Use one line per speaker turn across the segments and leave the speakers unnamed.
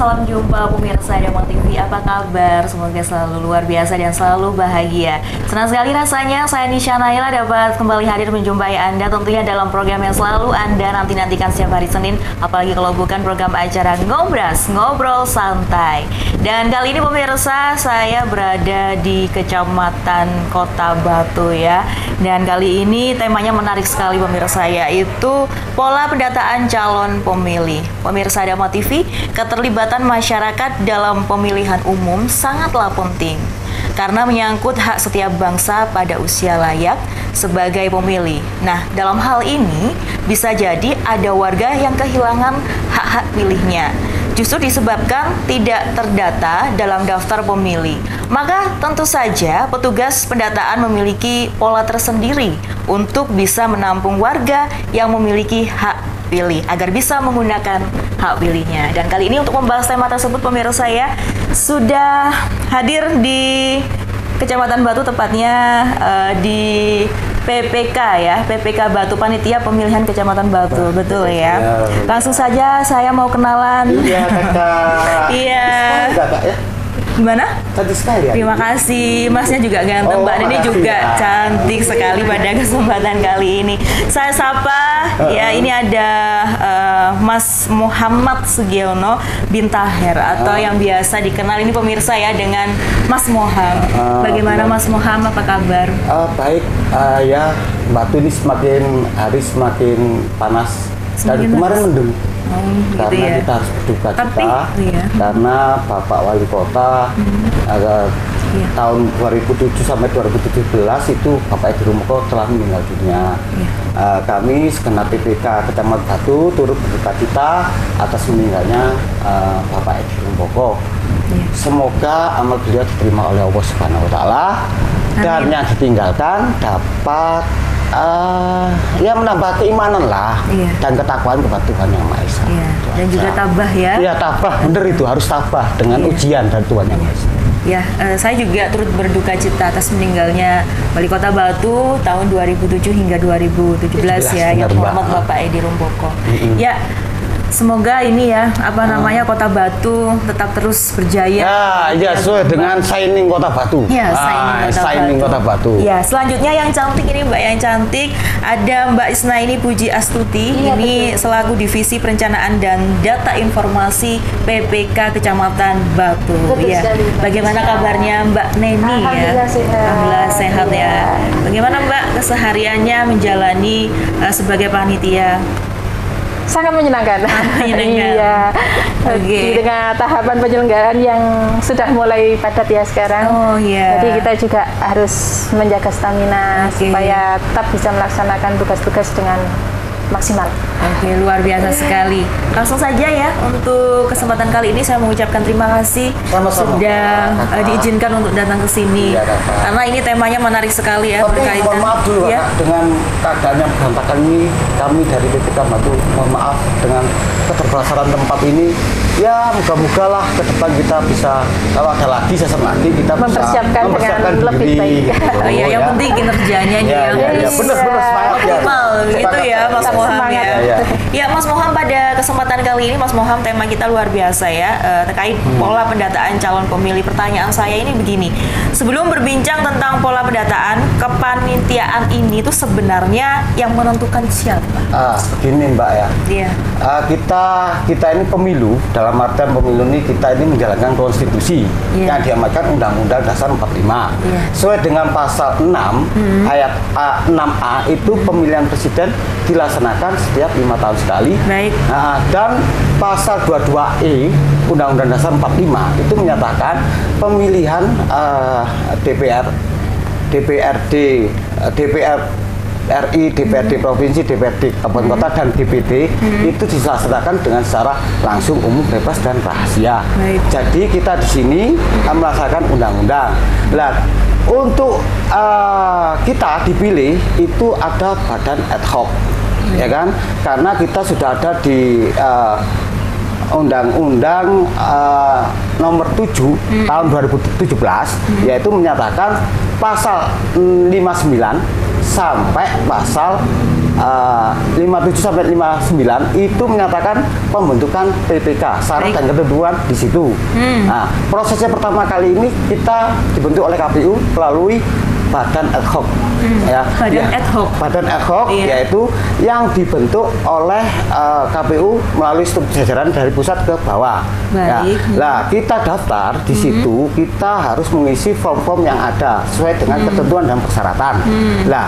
salam jumpa pemirsa Damon TV. Apa kabar? Semoga selalu luar biasa dan selalu bahagia. Senang sekali rasanya saya Nisha Naila dapat kembali hadir menjumpai Anda tentunya dalam program yang selalu Anda nanti-nantikan setiap hari Senin. Apalagi kalau bukan program acara Ngobras, Ngobrol Santai. Dan kali ini pemirsa saya berada di Kecamatan Kota Batu ya. Dan kali ini temanya menarik sekali pemirsa, yaitu pola pendataan calon pemilih. Pemirsa Damon TV, keterlibatan masyarakat dalam pemilihan umum sangatlah penting karena menyangkut hak setiap bangsa pada usia layak sebagai pemilih. Nah, dalam hal ini bisa jadi ada warga yang kehilangan hak-hak pilihnya justru disebabkan tidak terdata dalam daftar pemilih. Maka tentu saja petugas pendataan memiliki pola tersendiri untuk bisa menampung warga yang memiliki hak pilih agar bisa menggunakan hak pilihnya. Dan kali ini untuk membahas tema tersebut pemirsa saya sudah hadir di Kecamatan Batu, tepatnya di PPK ya, PPK Batu, Panitia Pemilihan Kecamatan Batu, betul ya. Langsung saja saya mau kenalan.
Iya kakak.
Iya. Gimana?
Cantik sekali ya.
Terima kasih, masnya juga ganteng, Mbak Nini juga cantik sekali pada kesempatan kali ini. Saya sapa, ya ini ada Mas Muhammad Sugiono Bintaher atau yang biasa dikenal ini pemirsa ya dengan Mas Moham. Bagaimana Mas Moham, apa kabar?
Baik, ya Batu ini semakin hari semakin panas. Dari kemarin mendung. Karena
gitu ya.
kita harus berduka cita
iya.
karena Bapak Wali Kota tahun 2007 sampai 2017 itu Bapak Edi Rumpoko telah meninggal dunia. Kami segenap PPK Kecamatan Batu turut berduka cita atas meninggalnya Bapak Edi Rumpoko. Semoga amal beliau diterima oleh Allah Subhanahu Wa Taala dan yang ditinggalkan dapat ya menambah keimanan lah dan ketakwaan kepada Tuhan Yang Maha Esa.
Dan juga tabah ya.
Iya tabah, bener itu harus tabah dengan ujian dari Tuhan Yang Maha Esa.
Ya, saya juga turut berduka cita atas meninggalnya Wali Kota Batu tahun 2007 hingga 2017 ya, yang hormat Bapak Edi Rumpoko. Ya. Semoga ini ya, apa namanya, Kota Batu tetap terus berjaya.
Ya, sesuai dengan Shining Kota Batu.
Ya,
Shining Kota Batu.
Ya, selanjutnya yang cantik ini Mbak, yang cantik ada Mbak Isnaini Puji Astuti. Ini selaku Divisi Perencanaan dan Data Informasi PPK Kecamatan Batu. Ya. Bagaimana kabarnya Mbak Neni ya? Alhamdulillah sehat ya. Bagaimana Mbak kesehariannya menjalani sebagai panitia?
Sangat menyenangkan. Iya. Di tengah tahapan penyelenggaraan yang sudah mulai padat ya sekarang. Jadi kita juga harus menjaga stamina supaya tetap bisa melaksanakan tugas-tugas dengan maksimal.
Luar biasa sekali. Langsung saja ya, untuk kesempatan kali ini saya mengucapkan terima kasih sudah diizinkan untuk datang ke sini. Karena ini temanya menarik sekali ya, berkaitan.
Mohon maaf dulu ya, dengan keadaan yang berantakan ini, kami dari PPK Batu mohon maaf dengan keterbelasaran tempat ini. Ya moga-moga lah ke depan kita bisa, kalau ada lagi season lagi kita
mempersiapkan dengan lebih baik.
Yang penting kinerjanya nih
ya, benar
optimal gitu ya Mas Moham ya. Ya Mas Moham, pada kesempatan kali ini Mas Moham tema kita luar biasa ya, terkait pola pendataan calon pemilih. Pertanyaan saya ini begini, sebelum berbincang tentang pola pendataan, kepanitiaan ini tuh sebenarnya yang menentukan siapa?
Begini Mbak ya. Kita ini pemilu, dalam artian pemilu ini kita ini menjalankan konstitusi yang diamankan Undang-Undang Dasar 45. Sesuai dengan pasal 6 ayat 6A itu pemilihan presiden dilaksanakan setiap 5 tahun sekali. Dan pasal 22E Undang-Undang Dasar 45 itu menyatakan pemilihan DPRD RI, DPRD Provinsi, DPRD Kabupaten Kota, dan DPD itu dilaksanakan dengan secara langsung, umum, bebas, dan rahasia. Jadi kita di sini melaksanakan undang-undang. Untuk kita dipilih itu ada badan ad hoc, ya kan? Karena kita sudah ada di Undang-Undang nomor 7 tahun 2017 yaitu menyatakan pasal 59 sampai pasal 59 57 sampai 59 itu menyatakan pembentukan PPK, syarat dan ketentuan di situ. Nah, prosesnya pertama kali ini kita dibentuk oleh KPU melalui badan ad hoc, badan ad hoc, yaitu yang dibentuk oleh KPU melalui struktur jajaran dari pusat ke bawah. Nah, kita daftar di situ, kita harus mengisi form-form yang ada sesuai dengan ketentuan dan persyaratan. Nah,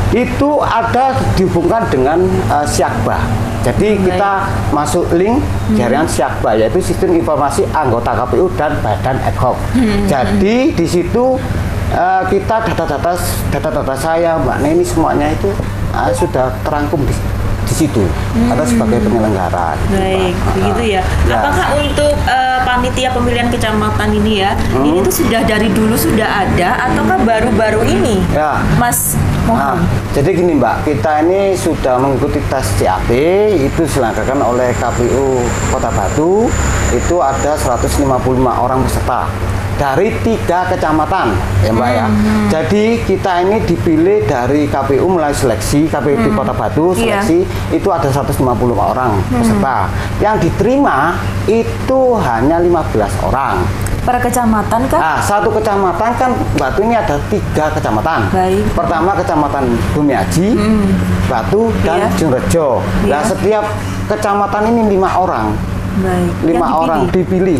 itu ada dihubungkan dengan Syakba. Jadi kita masuk link jaringan Syakba, yaitu sistem informasi anggota KPU dan badan ad hoc. Jadi di situ kita data-data saya, Mbak Neni, semuanya itu sudah terangkum di situ atau sebagai penyelenggara.
Baik, begitu ya. Apakah untuk panitia pemilihan kecamatan ini ya, ini tuh sudah dari dulu sudah ada ataukah baru-baru ini, Mas Muhammad?
Jadi gini Mbak, kita ini sudah mengikuti tes CAP, itu diselenggarakan oleh KPU Kota Batu, itu ada 155 orang peserta dari 3 kecamatan, ya Mbak ya. Jadi kita ini dipilih dari KPU mulai seleksi, KPU di Kota Batu seleksi, itu ada 150 orang peserta. Yang diterima itu hanya 15 orang.
Per kecamatan kan?
Satu kecamatan kan Batu ini ada 3 kecamatan. Pertama kecamatan Bumiaji, Batu dan Jongrejo. Nah, setiap kecamatan ini 5 orang. 5 orang dipilih.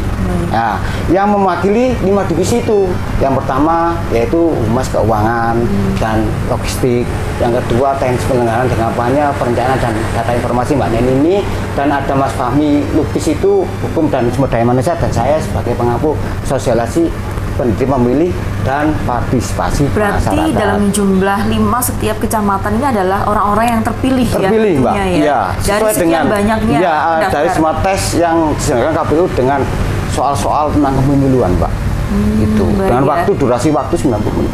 Nah, yang mewakili 5 divisi itu. Yang pertama yaitu Humas Keuangan dan Logistik. Yang kedua Teknis Penyelenggaraan dan Kampanye, Perencanaan dan Data Informasi Mbak Neni ini, dan ada Mas Fahmi Lubis itu Hukum dan Sumber Daya Manusia, dan saya sebagai pengampu Sosialisasi Pendidik Pemilih dan Partisipasi
Berarti
Masyarakat.
dalam jumlah 5 setiap kecamatan ini adalah orang-orang yang terpilih
Mbak.
Dari sekian banyaknya
dari semua tes yang diselenggarakan KPU dengan soal-soal tentang kepemiluan, Mbak. Itu dengan durasi waktu 90 menit.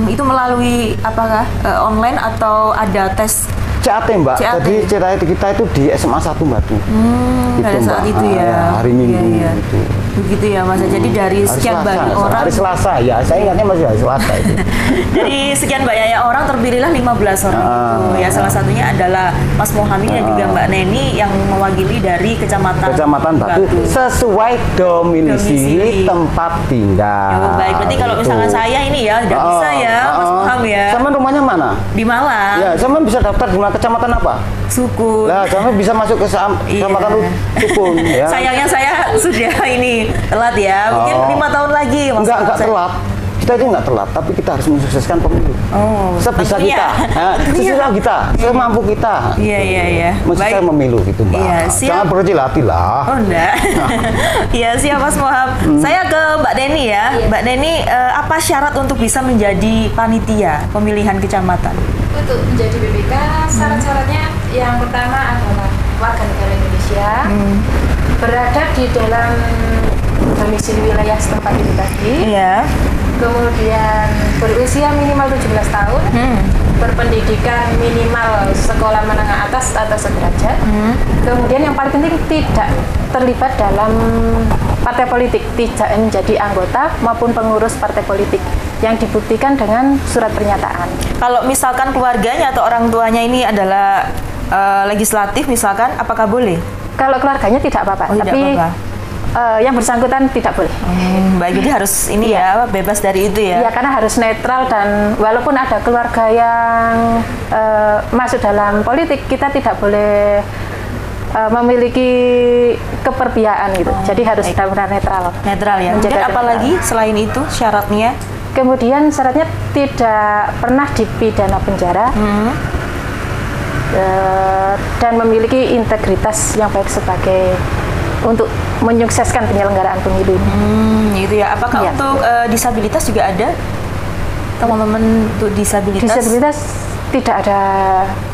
Itu melalui apakah online atau ada tes
CAT, Mbak. Jadi CAT kita itu di SMA 1 Batu.
Pada saat itu ya.
Hari Minggu itu.
Begitu ya Mas. Jadi dari sekian banyak orang.
Hari Selasa ya. Saya ingatnya masih hari Selasa itu.
Dari sekian banyak orang terpilihlah 15 orang itu. Ya, salah satunya adalah Mas Muhammad dan juga Mbak Neni yang mewakili dari Kecamatan
Batu sesuai domisili tempat tinggal.
Baik, berarti kalau misalkan saya ini ya tidak bisa ya Mas Muhammad ya.
Sama rumahnya mana?
Di Malang.
Ya, sama bisa daftar di kecamatan apa?
Sukun.
Nah, kami bisa masuk ke kecamatan Sukun. Ya.
Sayangnya saya sudah ini telat ya. Mungkin 5 tahun lagi.
Enggak telat. Kita itu nggak telat, tapi kita harus mensukseskan pemilu. Sebisa kita, sesuai kita, semampu kita.
Iya.
Mesti memilu gitu, Mbak.
Iya,
jangan berkecil hati lah.
Oh enggak. Iya, siap Mas Muhammad. Saya ke Mbak Neni ya. Mbak Neni, apa syarat untuk bisa menjadi panitia pemilihan kecamatan?
Untuk menjadi PPK, syarat-syaratnya yang pertama adalah warga negara Indonesia, berada di dalam domisili wilayah setempat itu tadi.
Iya.
Kemudian berusia minimal 17 tahun, berpendidikan minimal sekolah menengah atas atau sederajat. Kemudian yang paling penting tidak terlibat dalam partai politik, tidak menjadi anggota maupun pengurus partai politik, yang dibuktikan dengan surat pernyataan.
Kalau misalkan keluarganya atau orang tuanya ini adalah legislatif misalkan, apakah boleh?
Kalau keluarganya tidak apa-apa, tapi yang bersangkutan tidak boleh.
Baik, jadi harus ini ya, bebas dari itu ya.
Iya, karena harus netral, dan walaupun ada keluarga yang masuk dalam politik, kita tidak boleh memiliki keperpihakan gitu. Jadi harus benar-benar netral.
Netral ya. Kemudian apalagi selain itu syaratnya?
Kemudian syaratnya tidak pernah dipidana penjara. Dan memiliki integritas yang baik sebagai untuk menyukseskan penyelenggaraan pemilu.
Gitu ya. Apakah untuk disabilitas juga ada? Teman-teman untuk disabilitas?
Disabilitas tidak ada,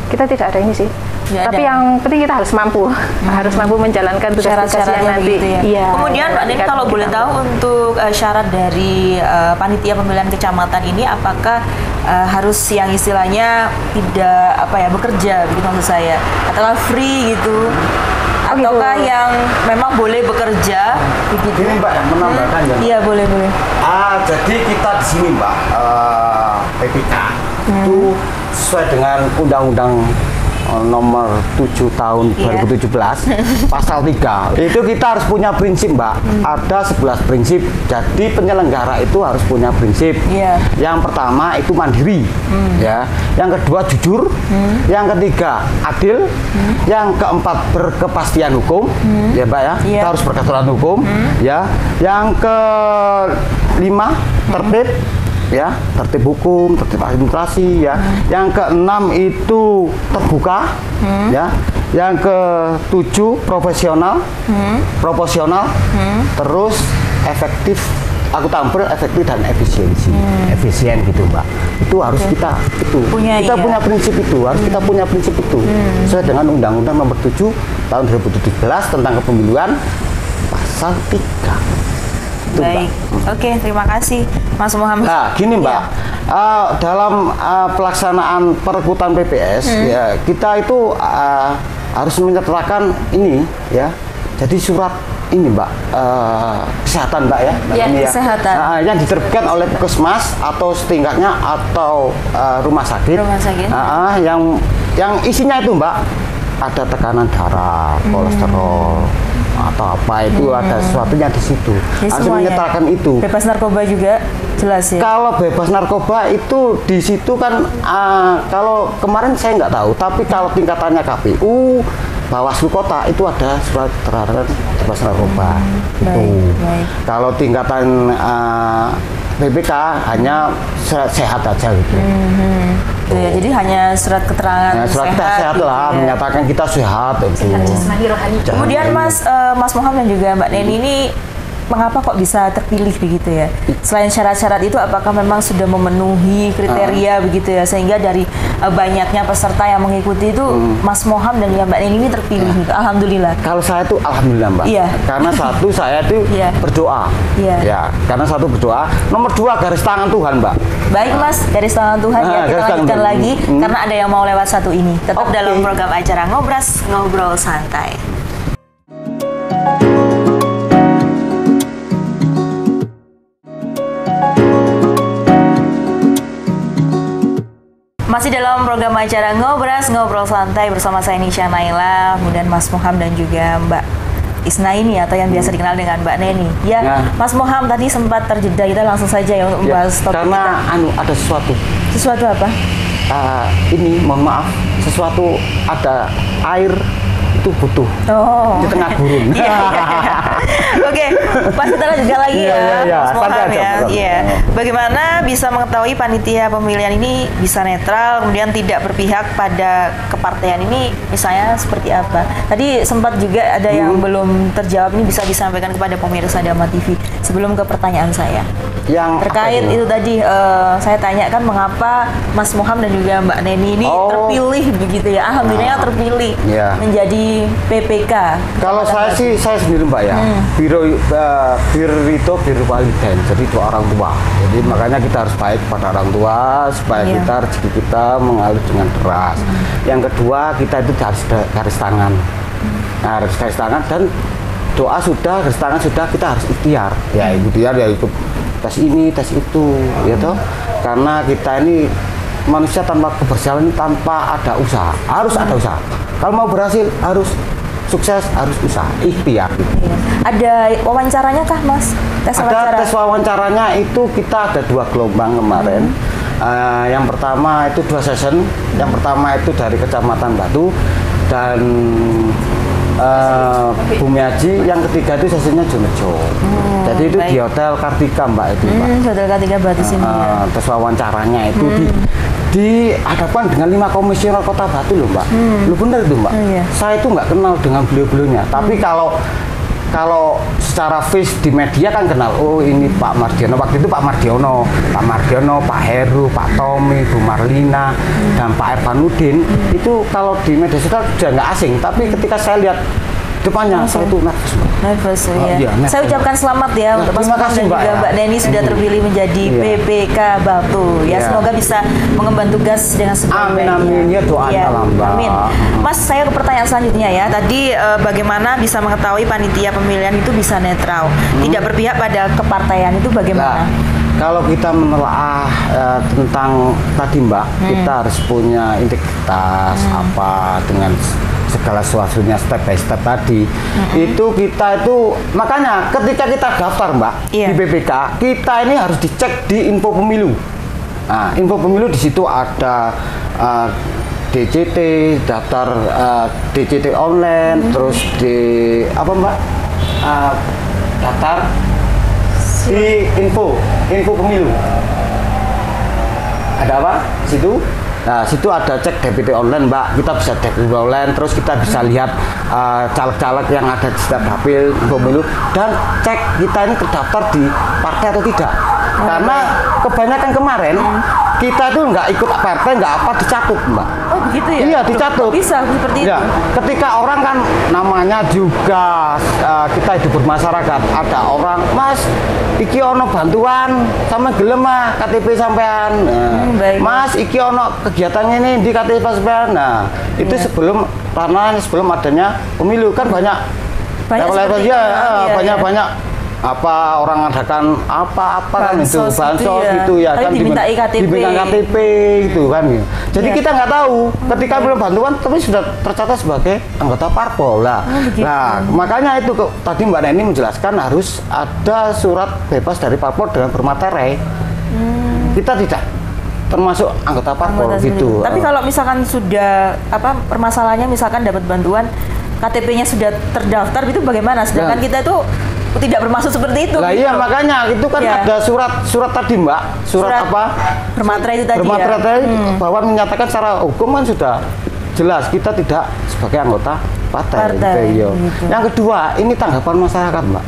kita tidak ada ini sih. Tapi yang penting kita harus mampu, harus mampu menjalankan tugas-tugas yang nanti.
Gitu ya.
Iya.
Kemudian Mbak Neni kalau boleh tahu untuk syarat dari panitia pemilihan kecamatan ini, apakah harus yang istilahnya tidak bekerja, begitu maksud saya, ataukah free gitu? Ataukah yang memang boleh bekerja begitu?
Ini Mbak menambahkan ya?
Iya, boleh.
Jadi kita di sini Mbak, PPK itu sesuai dengan undang-undang nomor 7 tahun 2017 pasal 3 itu kita harus punya prinsip, Mbak. Ada 11 prinsip. Jadi penyelenggara itu harus punya prinsip. Yang pertama itu mandiri, ya. Yang kedua jujur, yang ketiga adil, yang keempat berkepastian hukum, ya Mbak ya. Kita harus berkepastian hukum, ya. Yang kelima tertib, ya, tertib hukum, tertib administrasi, ya. Yang keenam itu terbuka, ya. Yang ketujuh profesional, proporsional, terus efektif, akuntabel, efektif dan efisiensi, efisien gitu Mbak. Itu harus kita kita punya prinsip itu, harus kita punya prinsip itu sesuai dengan Undang-Undang Nomor 7 Tahun 2017 tentang kepemiluan pasal 3.
Baik, oke, terima kasih Mas Muhammad.
Nah, gini Mbak, dalam pelaksanaan perekrutan PPS, ya kita itu harus menyertakan ini, ya. Jadi surat ini Mbak, kesehatan Mbak ya.
Kesehatan.
Yang diterbitkan oleh Puskesmas atau setingkatnya atau rumah sakit. Yang isinya itu Mbak, ada tekanan darah, kolesterol, atau apa itu ada sesuatunya di situ. Harus menyertakan itu.
Bebas narkoba juga jelas ya.
Kalau bebas narkoba itu di situ kan kalau kemarin saya nggak tahu, tapi kalau tingkatannya KPU, Bawaslu Kota itu ada surat keterangan bebas narkoba. Kalau tingkatan BPK hanya sehat aja gitu.
Ya, jadi hanya surat keterangan
sehat
gitu,
lah, menyatakan kita sehat itu.
Kemudian Mas Muhammad dan juga Mbak Neni ini mengapa kok bisa terpilih begitu ya? Selain syarat-syarat itu, apakah memang sudah memenuhi kriteria begitu ya, sehingga dari banyaknya peserta yang mengikuti itu Mas Muhammad dan Mbak Neni ini terpilih gitu. Alhamdulillah.
Kalau saya itu alhamdulillah Mbak. Karena satu saya itu berdoa. Ya, karena satu berdoa. Nomor dua garis tangan Tuhan Mbak.
Baik Mas, garis tangan Tuhan ya, kita lanjutkan lagi karena ada yang mau lewat satu ini. Tetap dalam program acara Ngobras Ngobrol Santai. Masih dalam program acara Ngobras Ngobrol Santai bersama saya Nisha Naila, kemudian Mas Muhammad dan juga Mbak Isnaini atau yang biasa dikenal dengan Mbak Neni. Mas Muhammad tadi sempat terjeda, kita langsung saja ya untuk membahas topik
karena
kita.
Ada sesuatu.
Sesuatu apa?
Ini mohon maaf, sesuatu ada air itu butuh di tengah gurun.
Oke, Mas kita lanjutkan lagi Mas Muhammad ya. Bagaimana bisa mengetahui panitia pemilihan ini bisa netral, kemudian tidak berpihak pada kepartaian ini, misalnya seperti apa? Tadi sempat juga ada yang belum terjawab, ini bisa disampaikan kepada pemirsa Dama TV sebelum ke pertanyaan saya. Yang terkait itu tadi saya tanyakan mengapa Mas Muhammad dan juga Mbak Neni ini terpilih begitu ya. Alhamdulillah terpilih menjadi PPK.
Kalau saya sih saya sendiri Mbak ya. Birrito birwalidain, jadi dua orang tua. Jadi makanya kita harus baik pada orang tua supaya kita rezeki kita mengalir dengan deras. Yang kedua kita itu harus garis tangan. Nah, harus garis tangan dan doa sudah, garis tangan sudah, kita harus ikhtiar. Ya ikhtiar ya ikut tes ini, tes itu, ya toh. Karena kita ini manusia tanpa kebersihan ini tanpa ada usaha, harus ada usaha. Kalau mau berhasil harus sukses, harus usaha, ikhtiar.
Ada wawancaranya kah Mas?
Tes wawancaranya itu kita ada 2 gelombang kemarin. Yang pertama itu 2 session. Yang pertama itu dari Kecamatan Batu dan Bumi Haji, yang ketiga itu sesinya Jonejo. Jadi itu di Hotel Kartika Mbak itu Mbak.
Hotel Kartika Batu sini ya.
Tes wawancaranya itu dihadapkan dengan 5 komisioner Kota Batu loh Mbak. Lu bener itu Mbak. Saya itu nggak kenal dengan beliau-beliaunya. Tapi kalau secara face di media kan kenal. Oh ini Pak Mardiono. Waktu itu Pak Mardiono, Pak Heru, Pak Tommy, Bu Marlina, dan Pak Irfanudin. Itu kalau di media sosial sudah nggak asing. Tapi ketika saya lihat depannya, saya itu nervous.
Nervous ya. Saya ucapkan selamat ya untuk Mas Muhammad dan juga Mbak Neni sudah terpilih menjadi PPK Batu. Ya semoga bisa mengemban tugas dengan sebaik-baiknya.
Amin ya, doanya lah Mbak.
Amin. Mas, saya ke pertanyaan selanjutnya ya. Tadi bagaimana bisa mengetahui panitia pemilihan itu bisa netral, tidak berpihak pada kepartaian itu bagaimana?
Kalau kita menelaah tentang tadi Mbak, kita harus punya integritas apa dengan segala sesuatunya step by step tadi. Itu kita itu makanya ketika kita daftar Mbak di BPK, kita ini harus dicek di info pemilu. Nah, info pemilu di situ ada DCT, daftar DCT online, terus di apa Mbak? Daftar di info pemilu. Ada apa? Situ. Nah, situ ada cek DPT online, Mbak. Kita bisa cek DPT online, terus kita bisa lihat caleg-caleg yang ada di setiap dapil pemilu dan cek kita ini terdaftar di partai atau tidak. Karena kebanyakan kemarin kita tuh nggak ikut partai, nggak apa dicatut, Mbak.
Oh begitu ya?
Iya, dicatut.
Bisa seperti itu.
Ketika orang kan namanya juga kita hidup bermasyarakat, ada orang, Mas, iki ono bantuan sama gelem KTP sampean. Mas, iki ono kegiatannya ini di KTP sampean. Nah, itu sebelum adanya pemilu kan banyak banyak apa orang adakan apa kan itu bansos gitu ya kan
diminta
KTP itu kan gitu. Jadi kita nggak tahu ketika belum bantuan tapi sudah tercatat sebagai anggota parpol lah. Nah makanya itu tadi Mbak Neni menjelaskan harus ada surat bebas dari parpol dengan bermaterai. Kita tidak termasuk anggota parpol gitu.
Tapi kalau misalkan sudah permasalahannya misalkan dapat bantuan KTP-nya sudah terdaftar itu bagaimana? Sedangkan kita itu tidak bermaksud seperti itu.
Nah, iya makanya itu kan ada surat tadi Mbak, surat apa?
Bermaterai itu tadi.
Bermaterai bahwa menyatakan secara hukum kan sudah jelas kita tidak sebagai anggota partai. Gitu. Yang kedua, ini tanggapan masyarakat, Mbak.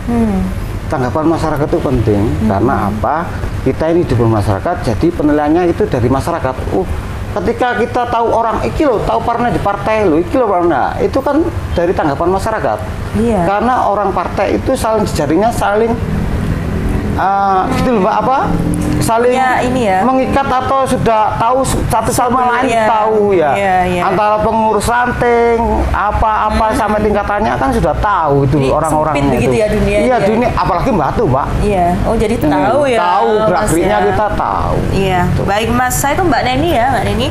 Tanggapan masyarakat itu penting karena apa? Kita ini di masyarakat, jadi penilaiannya itu dari masyarakat. Ketika kita tahu orang iki lo tahu partai di partai lo iki lo nah itu kan dari tanggapan masyarakat. Karena orang partai itu saling jejaringnya saling gitu loh Mbak saling mengikat atau sudah tahu satu sama lain tahu antara pengurus ranting apa sampai tingkatannya kan sudah tahu itu orang-orang itu.
Dunia
dunia apalagi Batu Mbak.
Oh jadi tahu
tahu gerak-geriknya kita tahu.
Baik Mas, saya ke Mbak Neni ya Mbak Neni.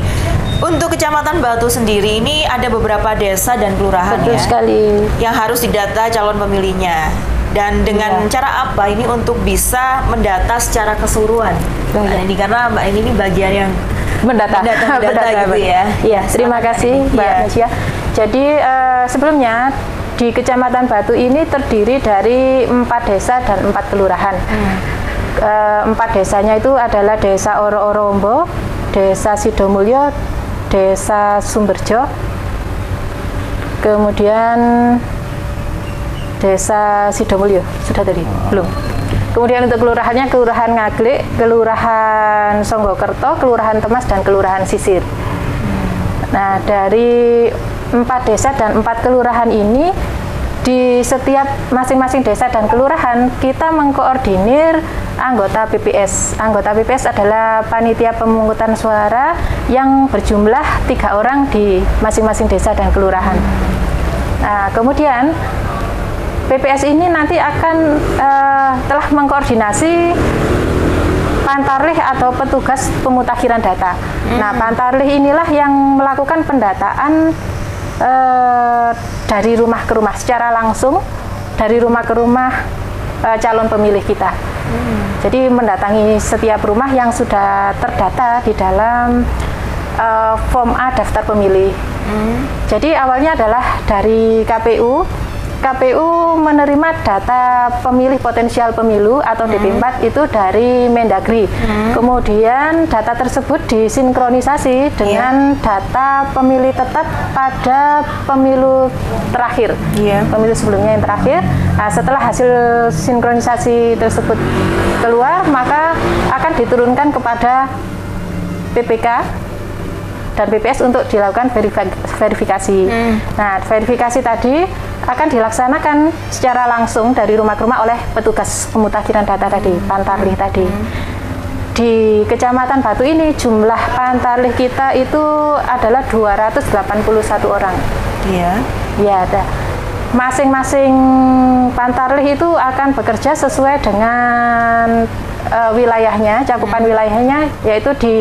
Untuk Kecamatan Batu sendiri ini ada beberapa desa dan kelurahan
sekali
yang harus didata calon pemilihnya. Dan dengan cara apa ini untuk bisa mendata secara keseluruhan? Ini karena Mbak ini bagian yang mendata gitu ya.
Iya, terima kasih Mbak Nesya. Jadi sebelumnya di Kecamatan Batu ini terdiri dari 4 desa dan 4 kelurahan. 4 desanya itu adalah Desa Oro-Orombo, Desa Sidomulyo, Desa Sumberjo, kemudian Desa Sidomulyo, sudah tadi? Belum. Kemudian untuk kelurahannya, Kelurahan Ngaglik, Kelurahan Songgokerto, Kelurahan Temas, dan Kelurahan Sisir. Nah, dari 4 desa dan 4 kelurahan ini, di setiap masing-masing desa dan kelurahan, kita mengkoordinir anggota PPS. Anggota PPS adalah panitia pemungutan suara yang berjumlah 3 orang di masing-masing desa dan kelurahan. Nah, kemudian PPS ini nanti akan telah mengkoordinasi Pantarlih atau petugas pemutakhiran data. Nah, Pantarlih inilah yang melakukan pendataan dari rumah ke rumah secara langsung, dari rumah ke rumah calon pemilih kita. Jadi mendatangi setiap rumah yang sudah terdata di dalam form A daftar pemilih. Jadi awalnya adalah dari KPU menerima data pemilih potensial pemilu atau DP4 itu dari Mendagri. Kemudian data tersebut disinkronisasi dengan data pemilih tetap pada pemilu terakhir. Pemilu sebelumnya yang terakhir. Nah, setelah hasil sinkronisasi tersebut keluar, maka akan diturunkan kepada PPK dan BPS untuk dilakukan verifikasi. Nah, verifikasi tadi akan dilaksanakan secara langsung dari rumah ke rumah oleh petugas pemutakhiran data tadi, Pantarlih tadi. Di Kecamatan Batu ini jumlah Pantarlih kita itu adalah 281 orang. Ya, ada. Masing-masing Pantarlih itu akan bekerja sesuai dengan wilayahnya, cakupan wilayahnya, yaitu di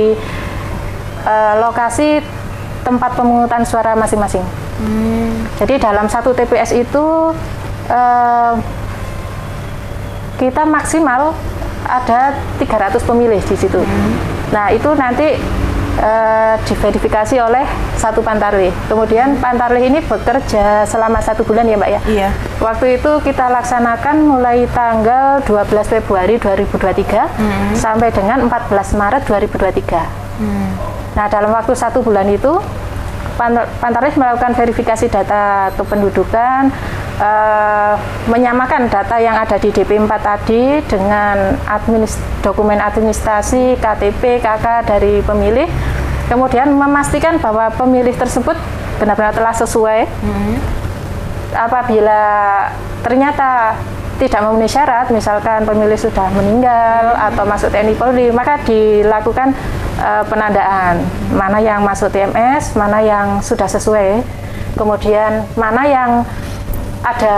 lokasi tempat pemungutan suara masing-masing. Jadi dalam satu TPS itu kita maksimal ada 300 pemilih di situ. Nah, itu nanti diverifikasi oleh satu Pantarlih. Kemudian Pantarlih ini bekerja selama 1 bulan ya Mbak ya?
Iya.
Waktu itu kita laksanakan mulai tanggal 12 Februari 2023 sampai dengan 14 Maret 2023. Nah, dalam waktu 1 bulan itu Pantarlih melakukan verifikasi data kependudukan, menyamakan data yang ada di DP4 tadi dengan dokumen administrasi, KTP, KK dari pemilih, kemudian memastikan bahwa pemilih tersebut benar-benar telah sesuai. Apabila ternyata tidak memenuhi syarat, misalkan pemilih sudah meninggal atau masuk TNI Polri, maka dilakukan penandaan mana yang masuk TMS, mana yang sudah sesuai, kemudian mana yang ada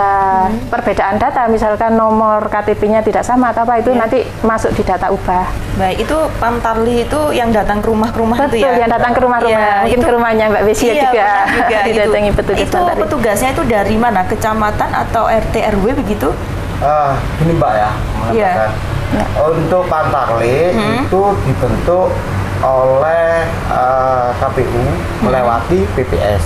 perbedaan data, misalkan nomor KTP-nya tidak sama atau apa, itu nanti masuk di data ubah.
Baik, itu Pantarlih itu yang datang ke rumah-rumah itu ya?
Betul, yang datang ke rumah-rumah, mungkin itu, ke rumahnya Mbak Besi juga didatangi petugas.
Itu petugasnya itu dari mana? Kecamatan atau RT RW begitu?
Gini Mbak ya, untuk Pantarlih itu dibentuk oleh KPU melewati PPS.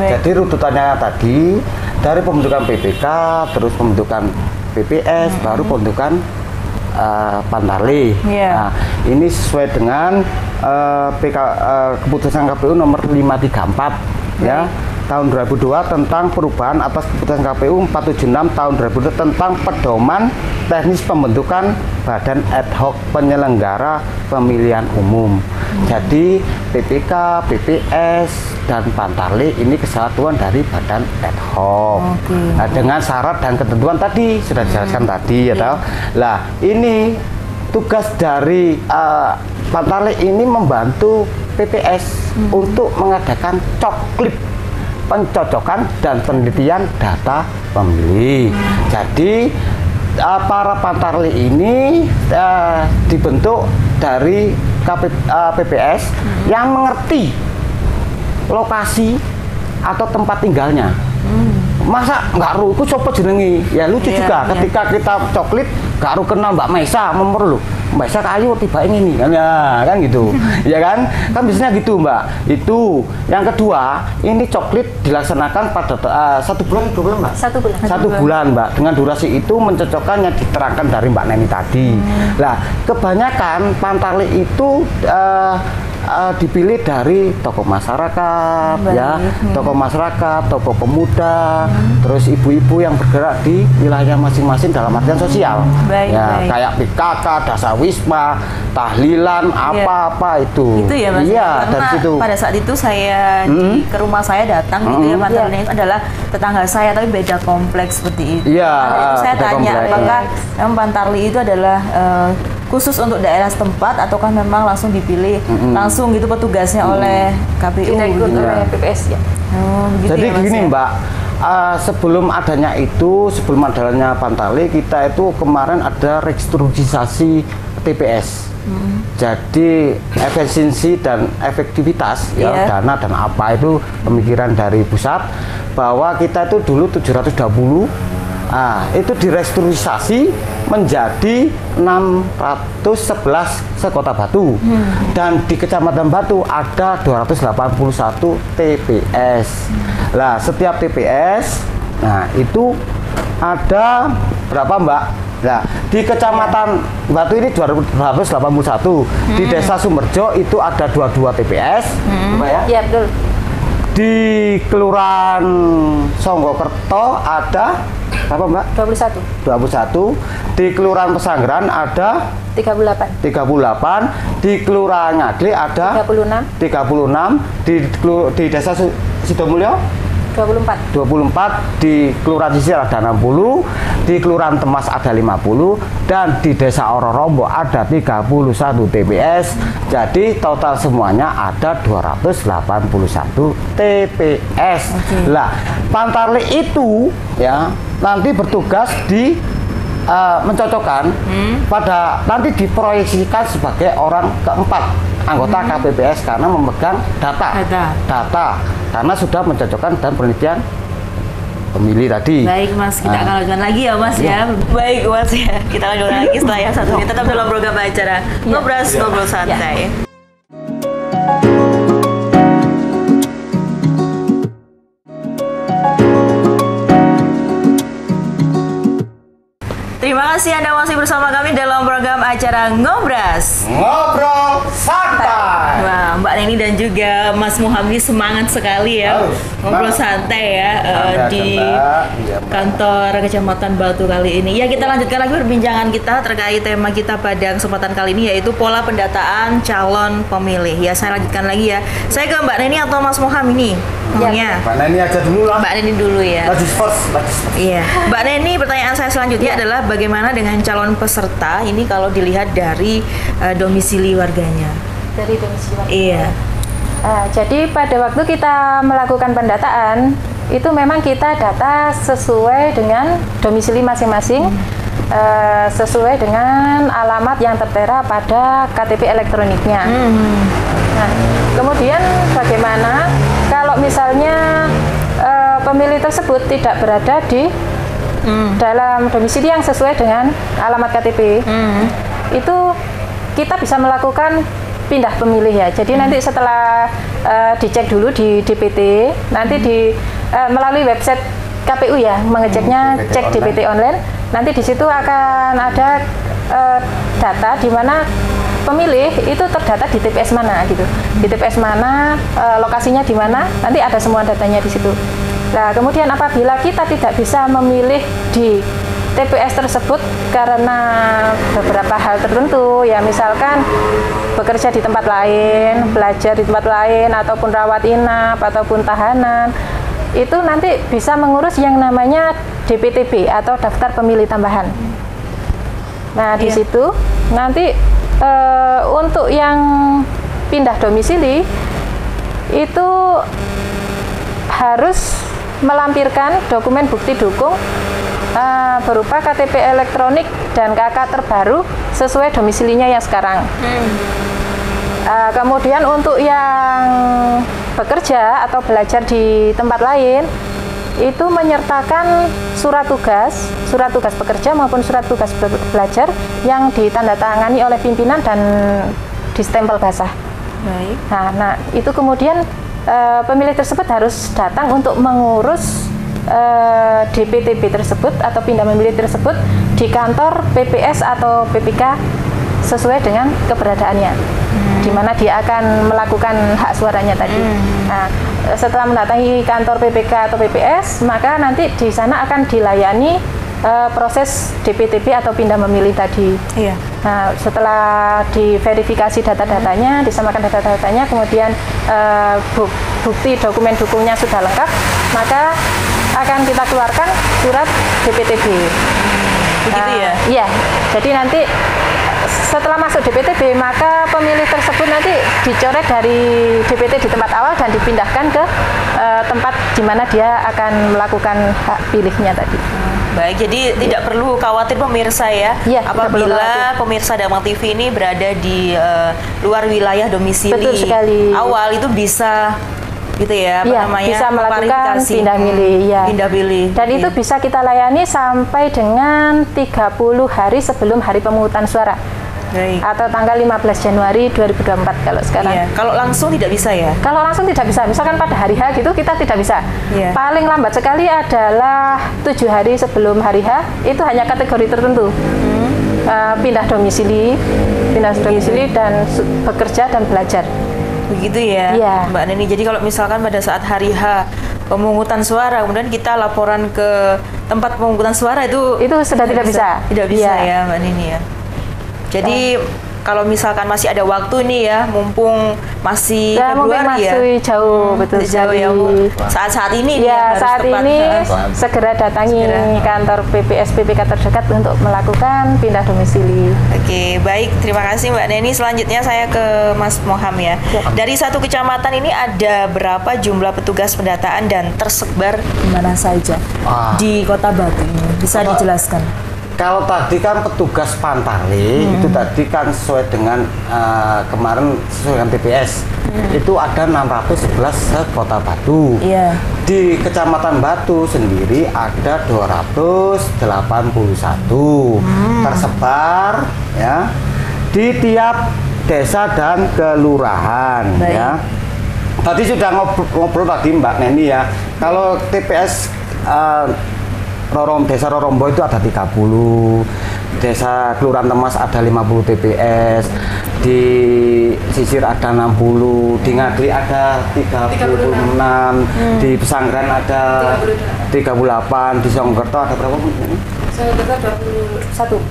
Jadi rututannya tadi dari pembentukan PPK, terus pembentukan PPS, baru pembentukan Pantarlih. Nah, ini sesuai dengan keputusan KPU nomor 534 ya tahun 2002 tentang perubahan atas keputusan KPU 476 tahun 2002 tentang pedoman teknis pembentukan badan ad hoc penyelenggara pemilihan umum. Jadi PPK, PPS dan Pantarlih ini kesatuan dari badan ad hoc. Nah, dengan syarat dan ketentuan tadi sudah dijelaskan tadi ya tahu. Lah, ini tugas dari Pantarlih ini membantu PPS untuk mengadakan coklit pencocokan dan penelitian data pemilih. Jadi para Pantarlih ini dibentuk dari PPS yang mengerti lokasi atau tempat tinggalnya. Masa nggak ru, itu coba jenengi ya lucu juga ketika kita coklit nggak ru kenal Mbak Maisa memper lu Mbak Maisa kayu tiba ini kan ya kan gitu ya kan biasanya gitu Mbak. Itu yang kedua, ini coklit dilaksanakan pada 1 bulan Mbak? 1 bulan Mbak, dengan durasi itu mencocokkan yang diterangkan dari Mbak Neni tadi. Nah, kebanyakan Pantarlih itu dipilih dari tokoh masyarakat, tokoh masyarakat, tokoh pemuda, terus ibu-ibu yang bergerak di wilayah masing-masing dalam artian sosial, kayak PKK, Dasawisma, tahlilan, apa-apa itu.
Itu ya Mas.
Iya,
karena
situ.
Pada saat itu saya ke rumah saya datang gitu ya, Pantarlih itu adalah tetangga saya tapi beda kompleks seperti itu.
Iya.
Saya tanya apakah Pantarlih itu adalah khusus untuk daerah setempat ataukah memang langsung dipilih langsung gitu petugasnya oleh KPU
direkrut oleh PPS ya.
Jadi ya, gini Mbak, sebelum adanya Pantarlih, kita itu kemarin ada restrukturisasi TPS. Jadi efisiensi dan efektivitas dana dan apa itu pemikiran dari pusat bahwa kita itu dulu 720, itu direstrukturisasi menjadi 611 sekota Batu, dan di Kecamatan Batu ada 281 TPS. Lah, setiap TPS, nah itu ada berapa Mbak? Nah, di Kecamatan Batu ini 281, di Desa Sumberjo itu ada 22 TPS,
ya betul.
Di Kelurahan Songgokerto ada berapa Mbak? 21. Di Kelurahan Pesanggeran ada 38. Di Kelurahan Ngagli ada 36. Di Desa Sidomulyo 24. Di Kelurahan Sisir ada 60. Di Kelurahan Temas ada 50. Dan di Desa Ororombo ada 31 TPS. Jadi total semuanya ada 281 TPS. Lah, Pantarlih itu ya nanti bertugas di mencocokkan pada nanti diproyeksikan sebagai orang keempat anggota KPPS karena memegang data karena sudah mencocokkan dan penelitian pemilih tadi.
Baik Mas, kita akan lanjutkan lagi ya Mas ya. Baik Mas ya, kita lanjutkan lagi setelah yang satu ini. Tetap dalam program acara Ngobras Ngobrol Santai. Terima kasih Anda masih bersama kami dalam program acara Ngobras
Ngobrol Santai.
Wah, Mbak Neni dan juga Mas Muhammad semangat sekali ya ngobrol santai ya di kantor Kecamatan Batu kali ini. Ya, kita lanjutkan lagi perbincangan kita terkait tema kita pada kesempatan kali ini, yaitu pola pendataan calon pemilih. Ya, saya lanjutkan lagi ya. Saya ke Mbak Neni atau Mas Muhammad ini?
Ya, Mbak Neni aja dulu lah.
Mbak Neni dulu ya. Iya. Mbak Neni, pertanyaan saya selanjutnya adalah bagaimana dengan calon peserta ini kalau dilihat dari domisili warganya?
Dari domisili warganya.
Iya.
Jadi pada waktu kita melakukan pendataan itu memang kita data sesuai dengan domisili masing-masing, sesuai dengan alamat yang tertera pada KTP elektroniknya. Nah, kemudian bagaimana kalau misalnya pemilih tersebut tidak berada di dalam domisili yang sesuai dengan alamat KTP, itu kita bisa melakukan pindah pemilih ya. Jadi nanti setelah dicek dulu di DPT, nanti melalui website KPU ya, mengeceknya cek DPT online. Nanti di situ akan ada data di mana pemilih itu terdata di TPS mana gitu. Di TPS mana, lokasinya di mana, nanti ada semua datanya di situ. Nah, kemudian apabila kita tidak bisa memilih di TPS tersebut karena beberapa hal tertentu, ya misalkan bekerja di tempat lain, belajar di tempat lain, ataupun rawat inap, ataupun tahanan, itu nanti bisa mengurus yang namanya DPTB atau daftar pemilih tambahan. Nah, di situ nanti untuk yang pindah domisili itu harus melampirkan dokumen bukti dukung berupa KTP elektronik dan KK terbaru sesuai domisilinya yang sekarang. Kemudian untuk yang bekerja atau belajar di tempat lain itu menyertakan surat tugas bekerja maupun surat tugas belajar yang ditandatangani oleh pimpinan dan distempel basah.
Baik.
Nah itu kemudian pemilih tersebut harus datang untuk mengurus DPTB tersebut atau pindah memilih tersebut di kantor PPS atau PPK sesuai dengan keberadaannya, di mana dia akan melakukan hak suaranya tadi. Nah, setelah mendatangi kantor PPK atau PPS, maka nanti di sana akan dilayani proses DPTB atau pindah memilih tadi.
Iya.
Nah, setelah diverifikasi data-datanya, disamakan data-datanya, kemudian bukti dokumen dukungnya sudah lengkap, maka akan kita keluarkan surat DPTB.
Begitu ya?
Iya. Jadi nanti setelah masuk DPTB, maka pemilih tersebut nanti dicoret dari DPT di tempat awal dan dipindahkan ke tempat di mana dia akan melakukan hak pilihnya tadi.
Baik, jadi tidak perlu khawatir pemirsa ya, apabila pemirsa Damang TV ini berada di luar wilayah domisili.
Betul sekali.
Awal itu bisa gitu ya,
bisa melakukan pindah milih,
pindah pilih.
Dan itu bisa kita layani sampai dengan 30 hari sebelum hari pemungutan suara.
Baik.
Atau tanggal 15 Januari 2024 kalau sekarang.
Iya. Kalau langsung tidak bisa ya?
Kalau langsung tidak bisa, misalkan pada hari H gitu kita tidak bisa.
Iya.
Paling lambat sekali adalah 7 hari sebelum hari H, itu hanya kategori tertentu. Pindah domisili dan bekerja dan belajar.
Begitu ya, Mbak Neni. Jadi kalau misalkan pada saat hari H pemungutan suara, kemudian kita laporan ke tempat pemungutan suara itu
sudah tidak bisa.
Tidak bisa ya, Mbak Neni ya. Jadi kalau misalkan masih ada waktu nih ya, mumpung masih Februari
masih jauh, betul
jauh ya. Saat ini
saat ini segera datangi kantor PPS PPK terdekat untuk melakukan pindah domisili.
Oke, baik, terima kasih Mbak Neni. Selanjutnya saya ke Mas Moham ya. Dari satu kecamatan ini ada berapa jumlah petugas pendataan dan tersebar di mana saja di Kota Batu ini? Bisa dijelaskan?
Kalau tadi kan petugas Pantarli itu tadi kan sesuai dengan kemarin sesuai dengan TPS itu ada 611 se-Kota Batu. Di Kecamatan Batu sendiri ada 281 tersebar ya di tiap desa dan kelurahan. Ya. Tadi sudah ngobrol tadi Mbak Neni ya. Kalau TPS Desa Rorombo itu ada 30, Desa Kelurahan Temas ada 50 TPS, di Sisir ada 60, di Ngadri ada 36, di Pesanggrahan ada 38, di Songkerto ada berapa?
Songkerto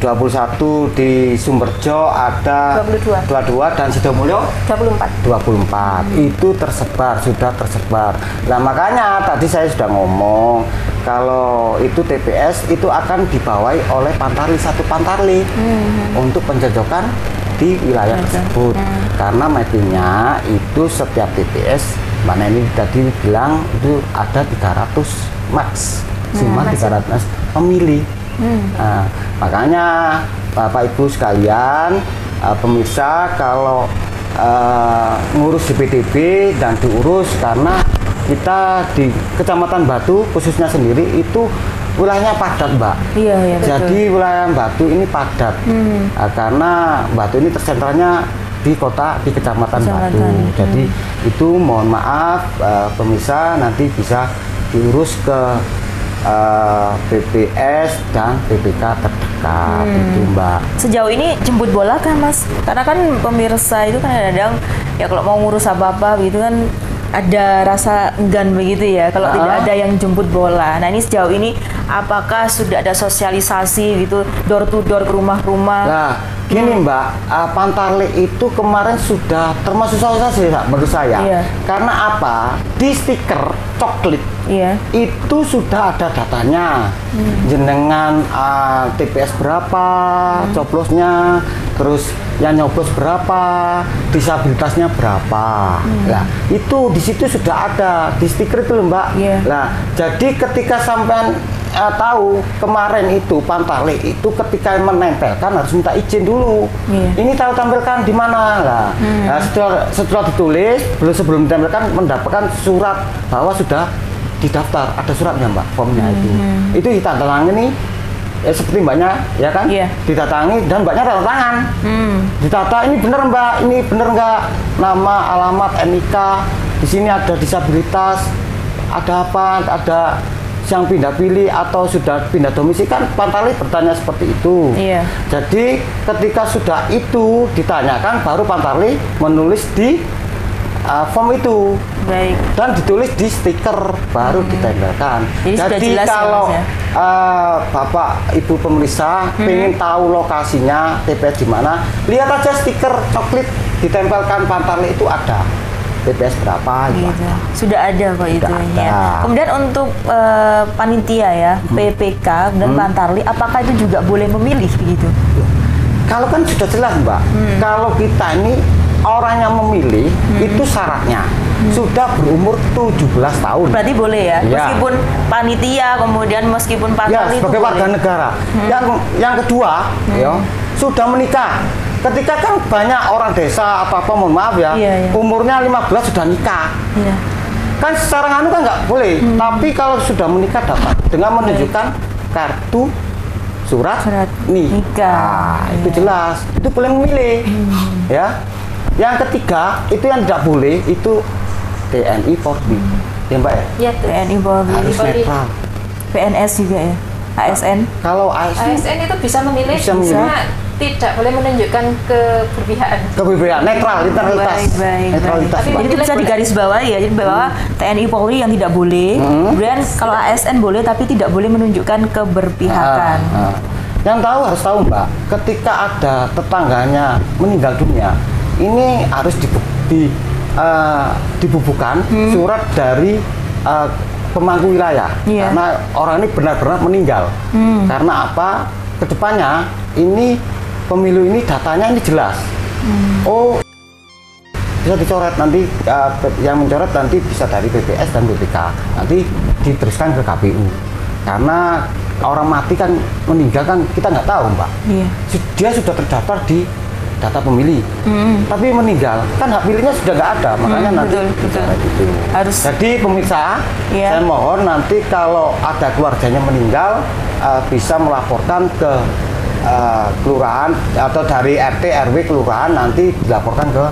21, di Sumberjo ada 22 dan Sidomulyo 24. Itu sudah tersebar. Nah makanya tadi saya sudah ngomong kalau itu TPS itu akan dibawahi oleh satu Pantarli untuk penjojokan di wilayah tersebut karena mappingnya itu setiap TPS Mbak Neni tadi bilang itu ada 300 maksimal 300 pemilih. Nah, makanya Bapak Ibu sekalian pemirsa kalau ngurus di PDB dan diurus karena kita di Kecamatan Batu khususnya sendiri itu wilayahnya padat Mbak. Jadi wilayah Batu ini padat karena Batu ini tersentralnya di Kecamatan Batu. Jadi itu mohon maaf pemirsa nanti bisa diurus ke PPS dan PPK terdekat itu Mbak.
Sejauh ini jemput bola kan Mas? Karena kan pemirsa itu kan kadang ya kalau mau ngurus apa-apa gitu kan ada rasa enggan begitu ya kalau tidak ada yang jemput bola. Nah ini sejauh ini apakah sudah ada sosialisasi gitu door to door ke rumah-rumah?
Nah gini Mbak, Pantarli itu kemarin sudah termasuk sosialisasi menurut saya. Karena apa? Di stiker coklit itu sudah ada datanya, jenengan TPS berapa, coplosnya, terus yang nyoblos berapa, disabilitasnya berapa. Nah itu di situ sudah ada di stiker itu Mbak. Nah jadi ketika sampean tahu kemarin itu Pantarli itu ketika menempelkan harus minta izin dulu. Ini tahu tampilkan di mana lah. Nah, setelah ditulis sebelum ditempelkan mendapatkan surat bahwa sudah didaftar, ada suratnya Mbak, formnya itu. Itu ditandatangani nih seperti Mbaknya ya kan? Didatangi dan Mbaknya tanda tangan. Ditata ini bener Mbak, ini bener nggak nama, alamat, NIK, di sini ada disabilitas, ada apa, ada yang pindah pilih atau sudah pindah domisili kan Pantarli bertanya seperti itu. Jadi ketika sudah itu ditanyakan baru Pantarli menulis di form itu. Dan ditulis di stiker baru ditempelkan. Jadi kalau Bapak Ibu pemirsa pengen tahu lokasinya TPS di mana, lihat aja stiker coklit ditempelkan Pantarli itu ada. TPS berapa gitu.
Sudah ada kok itunya. Kemudian untuk panitia ya, PPK dan Pantarli, apakah itu juga boleh memilih begitu?
Kalau kan sudah jelas Mbak, kalau kita ini orang yang memilih itu syaratnya sudah berumur 17 tahun.
Berarti boleh ya? Meskipun panitia, kemudian meskipun Pantarli
sebagai warga negara. Yang kedua, sudah menikah. Ketika kan banyak orang desa atau apa, mohon maaf ya, umurnya 15 sudah nikah. Kan secara nganu kan nggak boleh. Tapi kalau sudah menikah dapat dengan menunjukkan kartu surat nikah. Itu jelas, itu boleh memilih. Ya. Yang ketiga itu yang tidak boleh itu TNI Polri. Ya Mbak ya?
TNI Polri.
Harus netral.
PNS juga ya? ASN?
Kalau ASN
itu bisa memilih, tidak boleh menunjukkan
keberpihakan, netral, netralitas.
Jadi itu bisa digarisbawahi ya, jadi bahwa TNI Polri yang tidak boleh, kemudian kalau ASN boleh tapi tidak boleh menunjukkan keberpihakan.
Yang tahu harus tahu Mbak, ketika ada tetangganya meninggal dunia, ini harus dibubuhkan surat dari pemangku wilayah, karena orang ini benar-benar meninggal. Karena apa? Kedepannya ini pemilu ini datanya ini jelas. Oh, bisa dicoret nanti, yang mencoret nanti bisa dari PPS dan BPK, nanti diteruskan ke KPU. Karena orang mati kan, meninggal kan kita nggak tahu, Mbak.
Iya.
Dia sudah terdaftar di data pemilih, tapi meninggal kan hak pilihnya sudah nggak ada, makanya nanti
betul.
Gitu.
Harus.
Jadi pemirsa, saya mohon nanti kalau ada keluarganya meninggal bisa melaporkan ke kelurahan atau dari RT RW kelurahan, nanti dilaporkan ke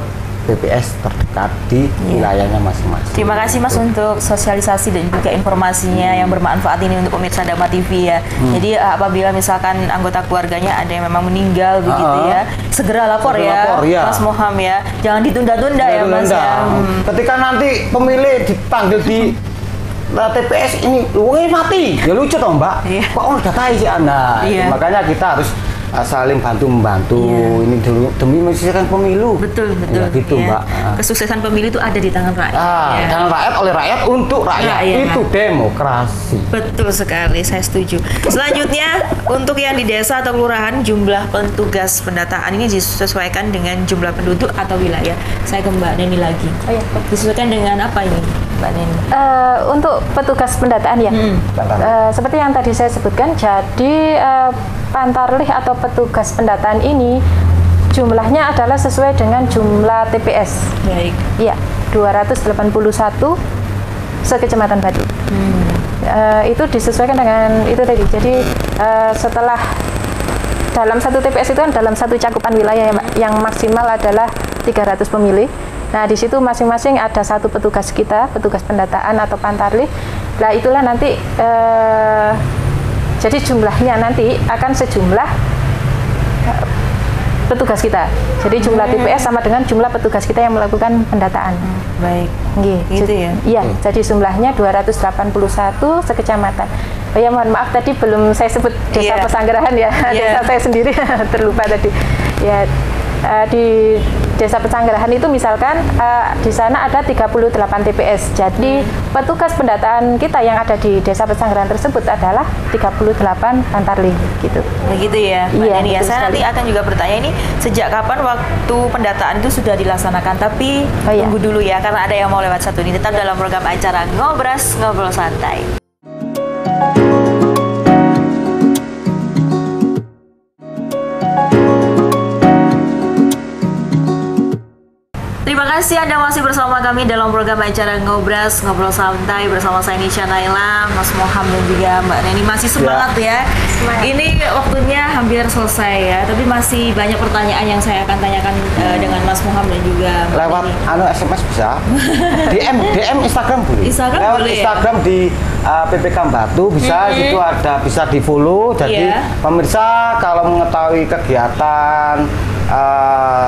PPS terdekat di wilayahnya masing-masing.
Terima kasih Mas untuk sosialisasi dan juga informasinya yang bermanfaat ini untuk pemirsa Dharma TV ya. Jadi apabila misalkan anggota keluarganya ada yang memang meninggal begitu ya, segera lapor ya, Mas Moham ya. Jangan ditunda-tunda ya Mas ya.
Ketika nanti pemilih dipanggil di TPS ini, lu mati, ya lucu toh Mbak. Kok datai sih Anda? Makanya kita harus saling bantu-membantu ini dulu demi menyelesaikan pemilu.
Betul ya,
gitu Mbak.
Kesuksesan pemilu itu ada di tangan rakyat.
Tangan rakyat, oleh rakyat, untuk rakyat. Itu demokrasi.
Betul sekali, saya setuju. Selanjutnya untuk yang di desa atau kelurahan, jumlah petugas pendataan ini disesuaikan dengan jumlah penduduk atau wilayah. Saya ke Mbak Neni lagi. Disesuaikan dengan apa ini Mbak Neni?
Untuk petugas pendataan ya, seperti yang tadi saya sebutkan, jadi Pantarlih atau petugas pendataan ini jumlahnya adalah sesuai dengan jumlah TPS.
Baik.
Iya, 281 sekecamatan Batu. Itu disesuaikan dengan itu tadi. Jadi setelah dalam satu TPS itu kan dalam satu cakupan wilayah yang maksimal adalah 300 pemilih. Nah, di situ masing-masing ada satu petugas kita, petugas pendataan atau Pantarlih. Nah, itulah nanti jadi jumlahnya nanti akan sejumlah petugas kita. Jadi jumlah TPS sama dengan jumlah petugas kita yang melakukan pendataan.
Baik. Gitu ya?
Iya, jadi jumlahnya 281 sekecamatan. Oh ya, mohon maaf tadi belum saya sebut desa Pesanggerahan ya. Desa saya sendiri terlupa tadi. Ya, di Desa Pesanggerahan itu misalkan di sana ada 38 TPS. Jadi petugas pendataan kita yang ada di Desa Pesanggerahan tersebut adalah 38 Pantarlih gitu.
Begitu ya, Mbak Neni ya. Saya nanti akan juga bertanya ini sejak kapan waktu pendataan itu sudah dilaksanakan. Tapi tunggu dulu ya, karena ada yang mau lewat satu ini. Tetap dalam program acara Ngobras Ngobrol Santai. Terima kasih Anda masih bersama kami dalam program acara Ngobras Ngobrol Santai bersama saya Nisha Naila, Mas Moham dan juga Mbak Neni. Masih semangat ya. Ini waktunya hampir selesai ya, tapi masih banyak pertanyaan yang saya akan tanyakan dengan Mas Moham dan juga Mbak
lewat
Neni.
SMS bisa, DM Instagram boleh. Lewat
boleh
Instagram ya? Di PPK Batu bisa, situ ada, bisa di follow. Jadi pemirsa kalau mengetahui kegiatan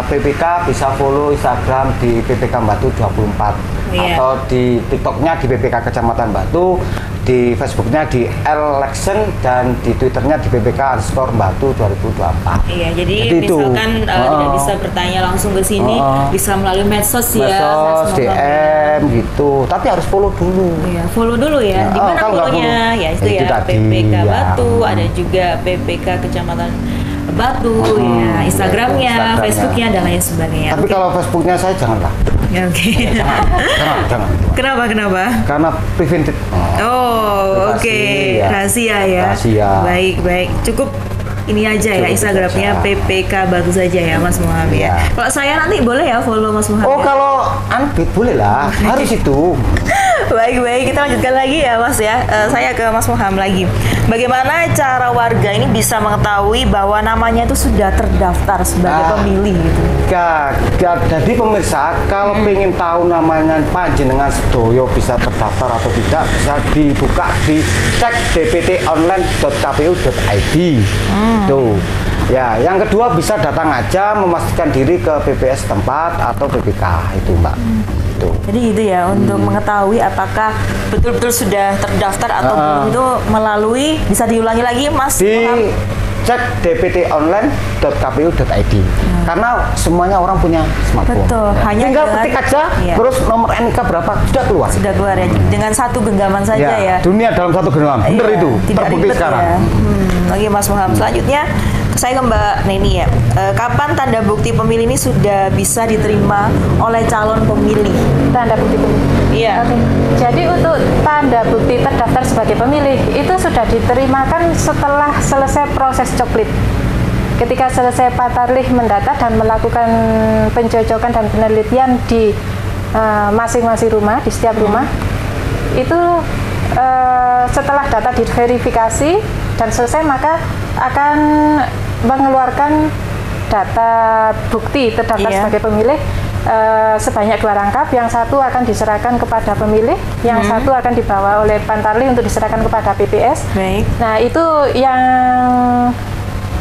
PPK bisa follow Instagram di PPK Batu 24 atau di TikToknya di PPK Kecamatan Batu, di Facebooknya di Election, dan di Twitternya di PPK_Batu 2024.
Iya, jadi misalkan tidak bisa bertanya langsung ke sini, bisa melalui medsos ya.
Medsos, DM gitu. Tapi harus follow dulu.
Iya, follow dulu ya. Di mana follow-nya? Ya itu ya, PPK Batu, ada juga PPK Kecamatan Batu, ya, Instagramnya, Facebooknya, dan lain sebagainya.
Tapi kalau Facebooknya saya janganlah.
Ya, jangan. Kenapa?
Karena prevented.
Oke. Rahasia ya.
Rahasia.
Baik. Cukup ini aja ya, Instagramnya PPK Batu saja ya, Mas Moham ya. Kalau saya nanti boleh ya follow Mas Moham?
Kalau Anbit boleh lah, harus itu.
Baik, kita lanjutkan lagi ya Mas ya. Saya ke Mas Moham lagi. Bagaimana cara warga ini bisa mengetahui bahwa namanya itu sudah terdaftar sebagai pemilih gitu?
Jadi pemirsa, kalau pengen tahu namanya panjenengan sedoyo bisa terdaftar atau tidak, bisa dibuka di cek dptonline.kpu.id. Tuh. Ya, yang kedua bisa datang aja memastikan diri ke PPS tempat atau PPK itu, Mbak.
Jadi itu ya, untuk mengetahui apakah betul-betul sudah terdaftar atau belum, itu melalui, bisa diulangi lagi Mas?
Di cek dptonline.kpu.id. Karena semuanya orang punya smartphone.
Betul.
Ya.
Hanya
tinggal ketik aja, terus nomor NIK berapa sudah keluar.
Sudah keluar ya, dengan satu genggaman saja ya.
Dunia dalam satu genggaman, bener itu. Terbukti sekarang.
Ya. Oke Mas Moham, selanjutnya saya ke Mbak Neni ya. Kapan tanda bukti pemilih ini sudah bisa diterima oleh calon pemilih?
Tanda bukti pemilih.
Iya.
Oke. Jadi untuk tanda bukti terdaftar sebagai pemilih itu sudah diterimakan setelah selesai proses coklit. Ketika selesai Pak Tarlih mendata dan melakukan pencocokan dan penelitian di masing-masing rumah, di setiap rumah, itu setelah data diverifikasi dan selesai, maka akan mengeluarkan data bukti terdaftar sebagai pemilih sebanyak 2 rangkap. Yang satu akan diserahkan kepada pemilih, yang satu akan dibawa oleh Pantarlih untuk diserahkan kepada PPS.
Baik.
Nah, itu yang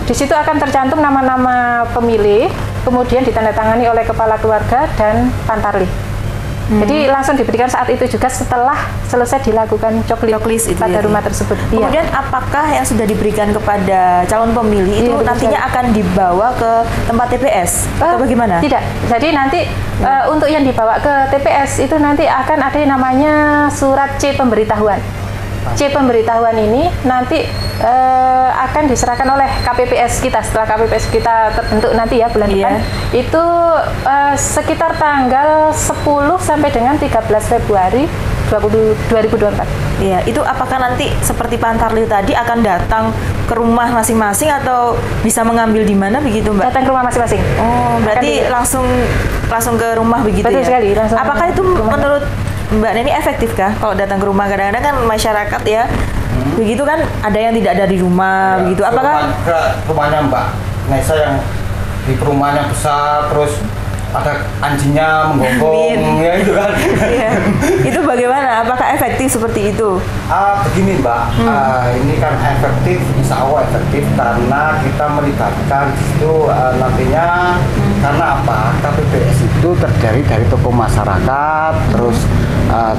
di situ akan tercantum nama-nama pemilih, kemudian ditandatangani oleh kepala keluarga dan Pantarlih. Jadi langsung diberikan saat itu juga setelah selesai dilakukan coklis itu pada rumah tersebut.
Kemudian apakah yang sudah diberikan kepada calon pemilih itu nantinya akan dibawa ke tempat TPS atau bagaimana?
Tidak. Jadi nanti untuk yang dibawa ke TPS itu nanti akan ada yang namanya surat C pemberitahuan. C pemberitahuan ini nanti akan diserahkan oleh KPPS kita setelah KPPS kita terbentuk nanti ya bulan depan. Itu sekitar tanggal 10 sampai dengan 13 Februari 2024.
Iya, itu apakah nanti seperti Pantarlih tadi akan datang ke rumah masing-masing atau bisa mengambil di mana begitu, Mbak?
Datang ke rumah masing-masing.
Oh, berarti langsung ke rumah begitu.
Betul
ya?
Sekali,
apakah itu menurut Mbak Neni efektif kah kalau datang ke rumah? Kadang-kadang kan masyarakat ya begitu kan ada yang tidak ada di rumah begitu. Apakah
rumahnya Mbak Nesa yang di perumahannya besar terus ada anjingnya menggonggong ya itu kan.
Iya. Itu bagaimana? Apakah efektif seperti itu?
Begini Mbak, ini kan efektif, insya Allah efektif karena kita melibatkan di situ nantinya karena apa? KPPS itu terdiri dari tokoh masyarakat, terus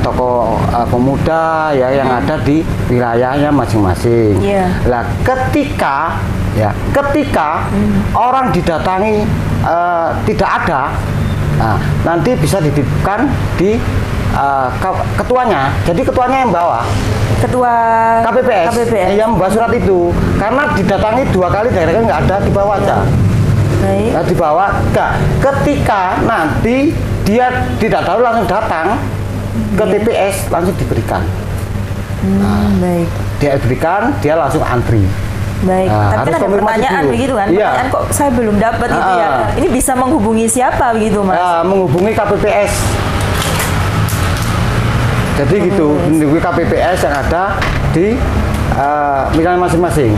tokoh pemuda ya yang ada di wilayahnya masing-masing. Nah, ketika orang didatangi tidak ada, nah, nanti bisa dititipkan di ketuanya. Jadi ketuanya yang bawa.
Ketua
KPPS yang membawa surat itu. Karena didatangi 2 kali daerahnya nggak ada, dibawa aja.
Baik.
Nah, dibawa. Ketika nanti dia tidak tahu langsung datang ke TPS langsung diberikan.
Baik.
Dia diberikan, dia langsung antri.
Baik, tapi kan ada pertanyaan dulu. Begitu kan? Pertanyaan kok saya belum dapat gitu ya. Ini bisa menghubungi siapa begitu, Mas?
Menghubungi KPPS. Jadi gitu, menghubungi KPPS yang ada di wilayah masing-masing.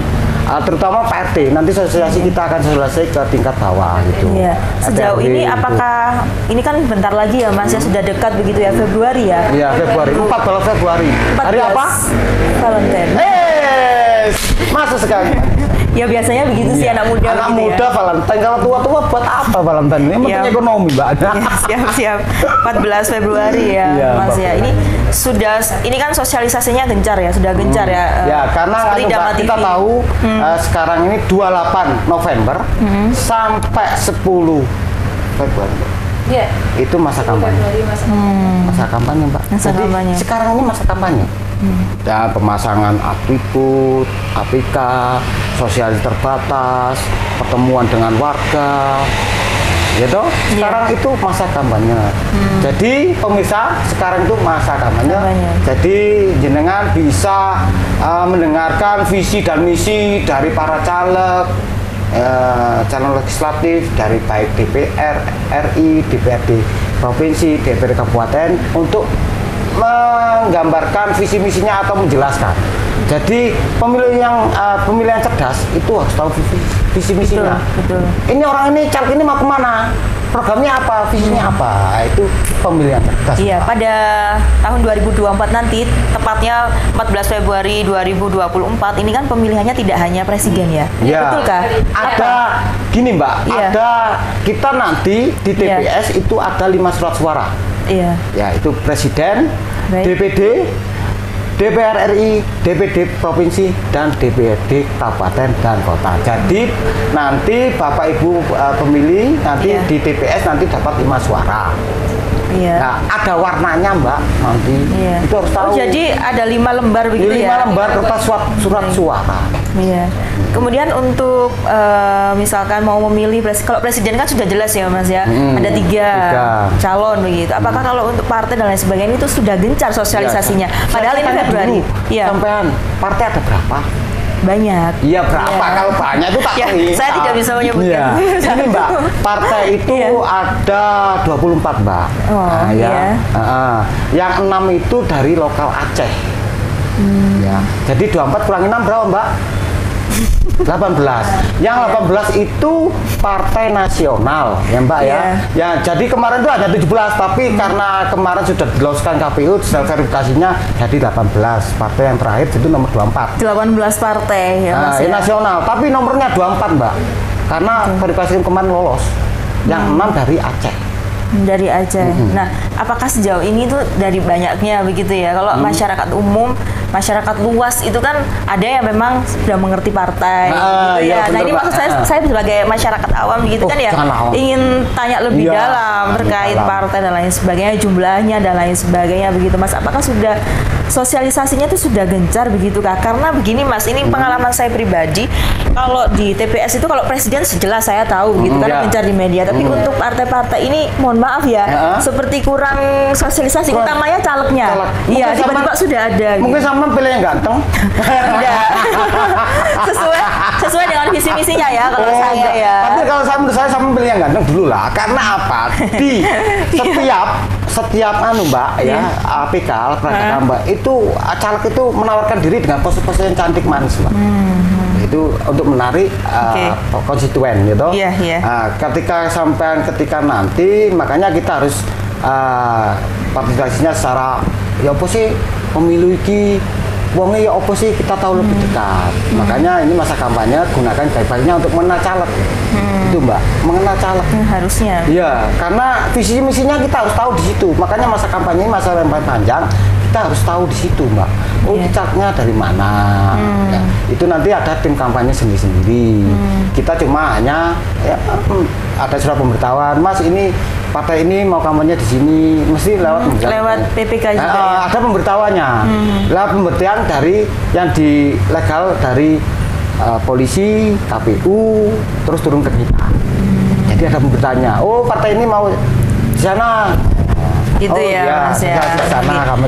Terutama Pak RT, nanti sosialisasi kita akan selesai ke tingkat bawah gitu.
Iya. Sejauh ini apakah ini kan bentar lagi ya Mas ya, sudah dekat begitu ya, Februari ya?
Iya, Februari, 14 Februari.
14.
Hari apa?
Valentine.
Masuk sekali.
Ya biasanya begitu sih anak muda.
Anak
gitu
muda
ya.
Valentine, kalau tua-tua buat apa Valentine? Ini penting ekonomi, Mbak.
Siap. 14 Februari ya, Mas ya. Ini kan sosialisasinya gencar ya, sudah gencar ya.
Ya, karena kita tahu sekarang ini 28 November sampai 10 Februari.
Iya.
Itu masa kampanye. Masa kampanye, Mbak. Jadi sekarang ini masa kampanye. Ya, pemasangan atribut, APK, sosialis terbatas, pertemuan dengan warga, gitu. Sekarang itu masa kampanye. Jadi pemirsa, sekarang itu masa kampanye. Jadi jenengan bisa mendengarkan visi dan misi dari para caleg, calon legislatif dari baik DPR RI, DPRD provinsi, DPRD kabupaten untuk menggambarkan visi misinya atau menjelaskan. Jadi pemilihan cerdas itu harus tahu visi misinya.
Betul.
Ini orang ini caleg ini mau kemana? Programnya apa? Visinya apa? Itu pemilihan cerdas.
Iya, pada tahun 2024 nanti, tepatnya 14 Februari 2024, ini kan pemilihannya tidak hanya presiden ya? Betulkah?
Ada, gini Mbak, ada kita nanti di TPS itu ada 5 surat suara.
Iya.
Ya, itu presiden, DPD, DPR RI, DPD provinsi, dan DPRD kabupaten dan kota. Jadi nanti Bapak Ibu pemilih nanti di TPS nanti dapat 5 suara.
Iya.
Nah, ada warnanya Mbak nanti.
Iya.
Itu harus tahu.
Oh, jadi ada 5 lembar begitu
5
ya?
5 lembar kertas surat suara.
Iya. Kemudian untuk misalkan mau memilih kalau presiden kan sudah jelas ya Mas ya, ada 3 calon begitu. Apakah kalau untuk partai dan lain sebagainya itu sudah gencar sosialisasinya?
Ya,
padahal ini Februari.
Iya. Sampean partai ada berapa?
Banyak.
Iya berapa? Ya. Kalau banyak itu tak
saya tidak bisa menyebutkan.
Ya. Ini Mbak, partai itu ada 24 Mbak.
Oh,
nah, ya. Yang 6 itu dari lokal Aceh. Ya. Jadi 24 kurangi 6 berapa Mbak? 18. Yang 18 itu partai nasional ya Mbak ya. Ya, jadi kemarin itu ada 17 tapi karena kemarin sudah diloloskan KPU sudah verifikasinya jadi 18. Partai yang terakhir itu nomor 24.
18 partai ya Mas.
Ya. Nasional, tapi nomornya 24 Mbak. Karena verifikasi kemarin lolos. Yang 6 dari Aceh.
Dari Aceh. Nah, apakah sejauh ini tuh dari banyaknya begitu ya? Kalau masyarakat umum, masyarakat luas itu kan ada yang memang sudah mengerti partai, gitu ya. Nah, ini maksud saya sebagai masyarakat awam gitu kan ya, ingin tanya lebih dalam terkait partai dan lain sebagainya, jumlahnya dan lain sebagainya begitu, Mas. Apakah sudah sosialisasinya itu sudah gencar begitu Kak? Karena begini Mas, ini pengalaman saya pribadi, kalau di TPS itu kalau presiden sejelas saya tahu gitu karena gencar di media, tapi untuk partai-partai ini mohon maaf ya, seperti kurang sosialisasi, utamanya calegnya. Iya, tiba-tiba sudah ada.
Mungkin sama pilih yang ganteng.
Tidak. sesuai dengan visi misinya ya kalau saya ya.
Tapi kalau menurut saya sama pilih yang ganteng dulu lah. Karena apa? Di setiap Mbak ya, APK Mbak itu caleg itu menawarkan diri dengan pose-pose yang cantik manis Mbak. Itu untuk menarik konstituen gitu. Ketika nanti makanya kita harus partisipasinya secara ya apa sih pemilu iki wongnya ya apa sih kita tahu lebih dekat. Makanya ini masa kampanye gunakan baik-baiknya untuk mengenal caleg. Itu Mbak, mengenal caleg.
Harusnya.
Iya, karena visi misinya kita harus tahu di situ. Makanya masa kampanye masa yang panjang kita harus tahu di situ Mbak. Oh calegnya dari mana? Ya, itu nanti ada tim kampanye sendiri-sendiri. Kita cuma hanya ada surat pemberitahuan, Mas ini partai ini mau kampanye di sini, mesti lewat
PPK juga.
Ada pemberitahuannya. Lewat pemberitahuan dari yang di legal dari polisi, KPU, terus turun ke kita. Jadi ada pemberitahuannya. Oh partai ini mau di sana.
Gitu Mas ya.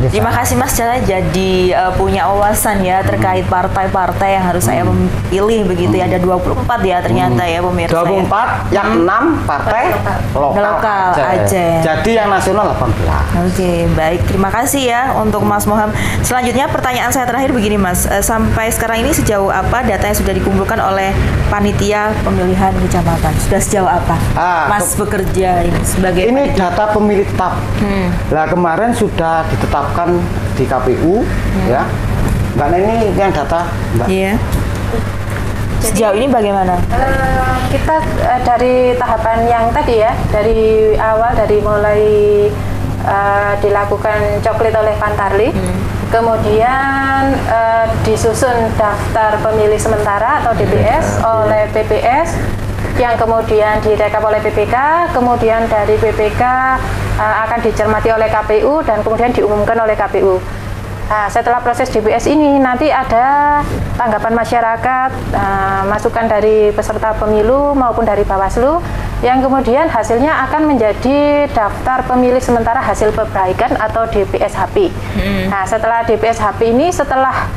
Terima kasih Mas Cala jadi punya wawasan ya terkait partai-partai yang harus saya pilih begitu ya. Ada 24 ya ternyata ya pemirsa.
24 yang 6 partai lokal Aceh. Jadi yang nasional 18.
Oke, baik. Terima kasih ya untuk Mas Moham. Selanjutnya pertanyaan saya terakhir begini Mas. Sampai sekarang ini sejauh apa data yang sudah dikumpulkan oleh panitia pemilihan kecamatan? Sudah sejauh apa? Mas bekerja ini sebagai
ini data pemilih tetap. Nah kemarin sudah ditetapkan di KPU ya. Mbak ini yang data Mbak.
Iya. Sejauh ini bagaimana?
Kita dari tahapan yang tadi ya, dari awal dari mulai dilakukan coklit oleh Pantarlih, kemudian disusun daftar pemilih sementara atau DPS oleh PPS, yang kemudian direkap oleh PPK, kemudian dari PPK akan dicermati oleh KPU dan kemudian diumumkan oleh KPU. Nah, setelah proses DPS ini nanti ada tanggapan masyarakat, masukan dari peserta pemilu maupun dari Bawaslu, yang kemudian hasilnya akan menjadi daftar pemilih sementara hasil perbaikan atau DPSHP. Nah, setelah DPSHP ini, setelah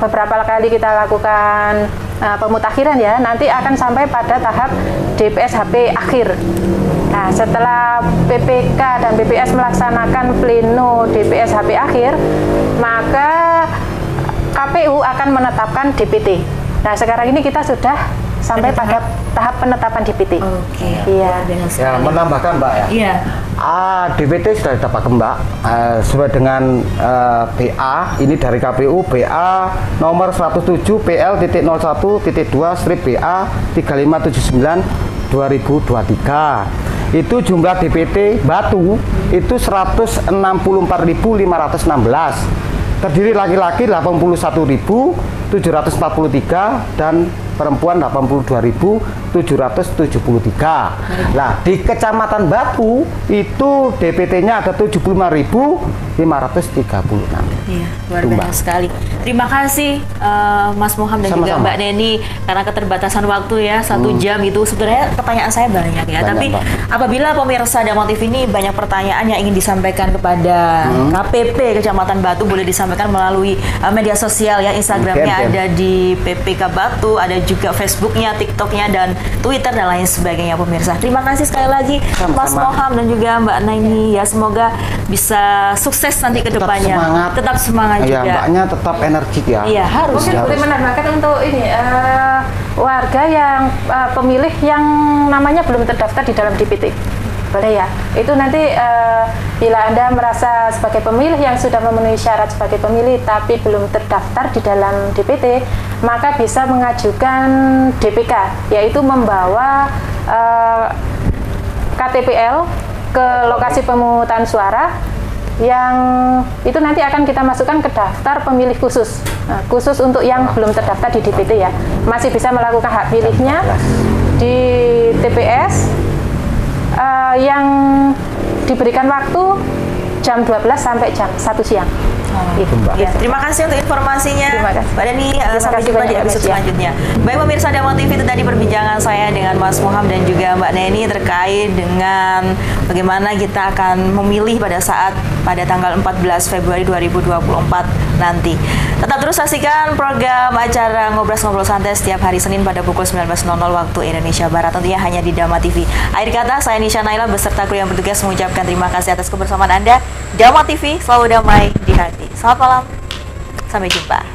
beberapa kali kita lakukan pemutakhiran ya, nanti akan sampai pada tahap DPSHP akhir. Nah, setelah PPK dan BPS melaksanakan pleno DPSHP akhir, maka KPU akan menetapkan DPT. Nah, sekarang ini kita sudah sampai pada tahap penetapan DPT.
Oke.
Iya.
Ya, menambahkan Mbak ya.
Iya.
DPT sudah didapatkan Mbak sesuai dengan BA ini dari KPU, BA nomor 107 PL.01.2/BA 3579/2023. Itu jumlah DPT Batu itu 164.516. Terdiri laki-laki 81.743 dan perempuan 82.773. Nah, di Kecamatan Batu itu DPT-nya ada 75.536.
Iya, luar biasa sekali. Terima kasih Mas Muham dan juga Mbak Neni karena keterbatasan waktu ya, 1 jam itu sebenarnya pertanyaan saya banyak ya. Tapi apabila pemirsa Dama TV ini banyak pertanyaan yang ingin disampaikan kepada KPP Kecamatan Batu, boleh disampaikan melalui media sosial ya, Instagramnya ada di PPK Batu, ada juga Facebooknya, TikToknya, dan Twitter dan lain sebagainya pemirsa. Terima kasih sekali lagi Mas Muham dan juga Mbak Neni ya, semoga bisa sukses nanti ke depannya. Tetap semangat juga.
Mbaknya tetap energik ya.
Iya, harus.
Mungkin boleh menambahkan untuk ini warga yang pemilih yang namanya belum terdaftar di dalam DPT. Boleh ya. Itu nanti bila Anda merasa sebagai pemilih yang sudah memenuhi syarat sebagai pemilih tapi belum terdaftar di dalam DPT, maka bisa mengajukan DPK, yaitu membawa KTPL ke lokasi pemungutan suara yang itu nanti akan kita masukkan ke daftar pemilih khusus. Nah, khusus untuk yang belum terdaftar di DPT ya, masih bisa melakukan hak pilihnya di TPS yang diberikan waktu jam 12 sampai jam 1 siang.
Gitu, Mbak. Ya, terima kasih untuk informasinya. Mbak Deni, sampai jumpa di episode selanjutnya. Baik pemirsa Dama TV, itu tadi perbincangan saya dengan Mas Muham dan juga Mbak Neni terkait dengan bagaimana kita akan memilih pada tanggal 14 Februari 2024 nanti. Tetap terus saksikan program acara Ngobrol Santai setiap hari Senin pada pukul 19.00 waktu Indonesia Barat, tentunya hanya di Dama TV. Akhir kata, saya Nisha Naila beserta kru yang bertugas mengucapkan terima kasih atas kebersamaan Anda. Dama TV, selalu damai di hati. Selamat malam, sampai jumpa.